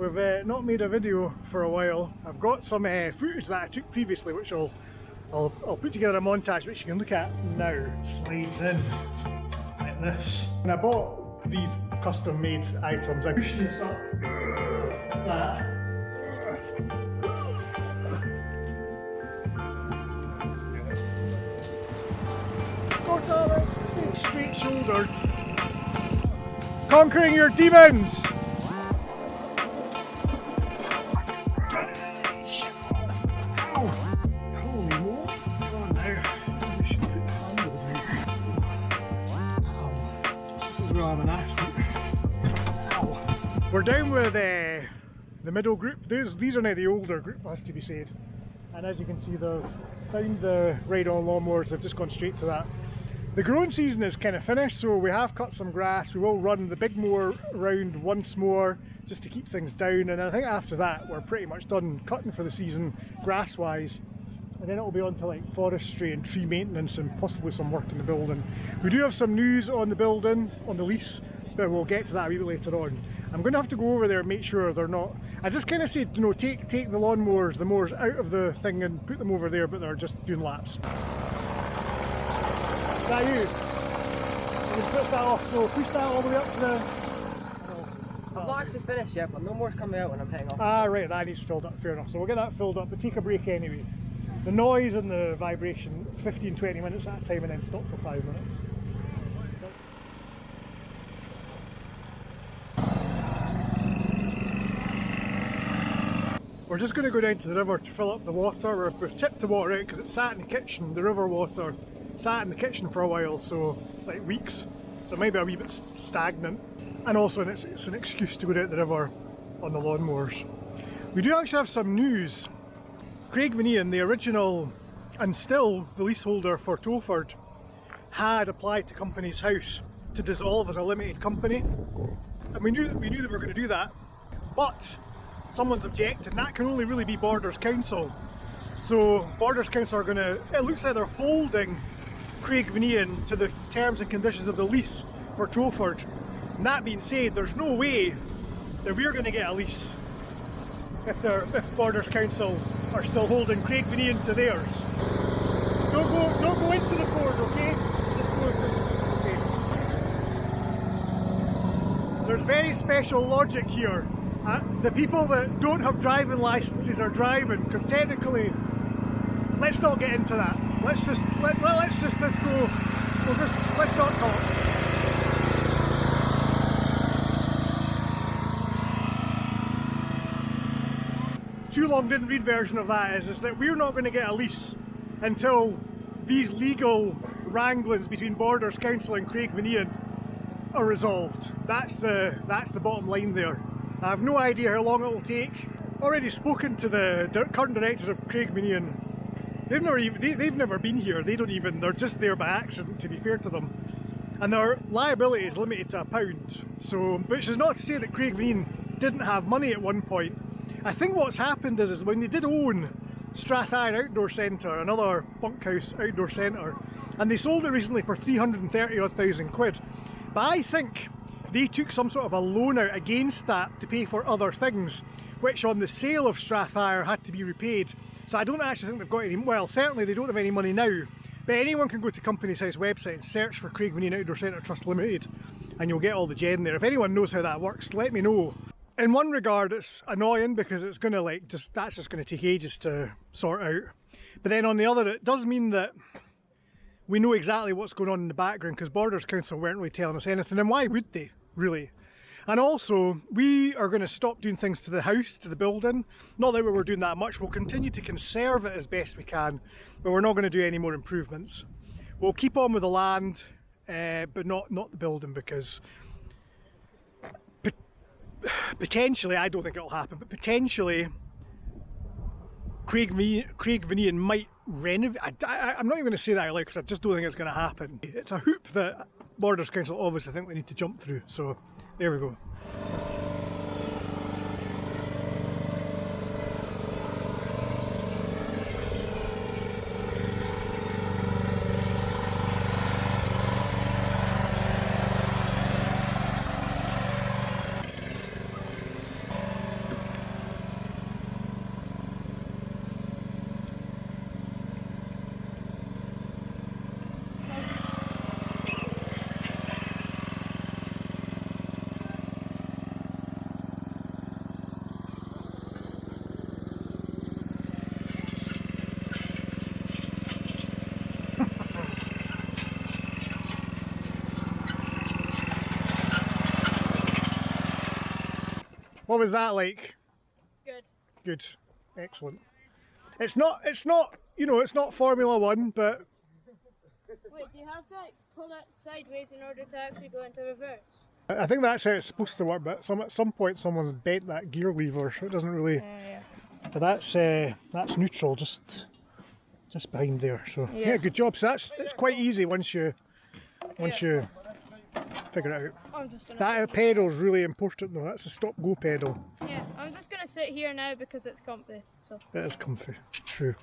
We've not made a video for a while. I've got some footage that I took previously, which I'll put together a montage which you can look at now. Slides in like this. And I bought these custom made items. I pushed this up like that. Straight shouldered. Conquering your demons! Ow! Holy moly! Come on now. I should put the handle down. Ow. This is where I'm an athlete. Ow. We're down with the middle group. These are now the older group, has to be said. And as you can see, they've found the ride-on lawnmowers. They've just gone straight to that. The growing season is kind of finished, so we have cut some grass. We will run the big mower round once more just to keep things down, and I think after that we're pretty much done cutting for the season grass wise, and then it'll be on to like forestry and tree maintenance and possibly some work in the building. We do have some news on the building, on the lease, but we'll get to that a wee bit later on. I'm going to have to go over there and make sure they're not, I just kind of said, you know, take the lawnmowers, the mowers out of the thing and put them over there, but they're just doing laps. Is that you? You can switch that off, so push that all the way up to the... I've not actually finished yet, but no more's coming out when I'm heading off. Ah right, that needs filled up, fair enough. So we'll get that filled up, but take a break anyway. The noise and the vibration, 15-20 minutes at a time and then stop for 5 minutes. We're just going to go down to the river to fill up the water. We've tipped the water out because it sat in the kitchen, the river water sat in the kitchen for a while, so like weeks, so it might be a wee bit stagnant, and also it's an excuse to go down the river on the lawnmowers. We do actually have some news. Craig Vanian, the original and still the leaseholder for Towford, had applied to Companies House to dissolve as a limited company, and we knew they were going to do that, but someone's objected, and that can only really be Borders Council. So Borders Council are going to, it looks like they're holding Craig Vanian to the terms and conditions of the lease for Towford. And that being said, there's no way that we're going to get a lease if Borders Council are still holding Craig Vanian to theirs. Don't go into the Ford, okay? Okay. There's very special logic here. The people that don't have driving licenses are driving, because technically, let's not get into that. Let's just this go. Let's not talk. Too long didn't read version of that is that we're not going to get a lease until these legal wranglings between Borders Council and Craig Vanian are resolved. That's the bottom line there. I have no idea how long it will take. Already spoken to the current directors of Craig Vanian. They've never been here. They're just there by accident, to be fair to them. And their liability is limited to £1. So, which is not to say that Craig Vanian didn't have money at one point. I think what's happened is when they did own Strathire Outdoor Centre, another bunkhouse outdoor centre, and they sold it recently for 330,000 quid. But I think they took some sort of a loan out against that to pay for other things, which on the sale of Strathire had to be repaid. So I don't actually think they've got any, well, certainly they don't have any money now, but anyone can go to Companies House website and search for Craig Vanian Outdoor Centre Trust Limited and you'll get all the gen there. If anyone knows how that works, let me know. In one regard it's annoying because it's going to that's just going to take ages to sort out. But then on the other, it does mean that we know exactly what's going on in the background, because Borders Council weren't really telling us anything, and why would they, really? And also, we are going to stop doing things to the house, to the building. Not that we're doing that much, we'll continue to conserve it as best we can, but we're not going to do any more improvements. We'll keep on with the land, but not the building, because potentially, I don't think it'll happen, but potentially Craig Vanian might renovate. I'm not even going to say that out loud because I just don't think it's going to happen. It's a hoop that Borders Council obviously think they need to jump through, so there we go. What was that like? Good. Good. Excellent. It's not, you know, it's not Formula One, but Wait, do you have to like pull it sideways in order to actually go into reverse? I think that's how it's supposed to work, but at some point someone's bent that gear lever, so it doesn't really... Yeah. But that's neutral, just behind there. So yeah, good job. So it's quite easy once you figure it out. I'm just gonna That pedal's really important though. That's a stop-go pedal. Yeah, I'm just gonna sit here now because it's comfy. So It is comfy. True.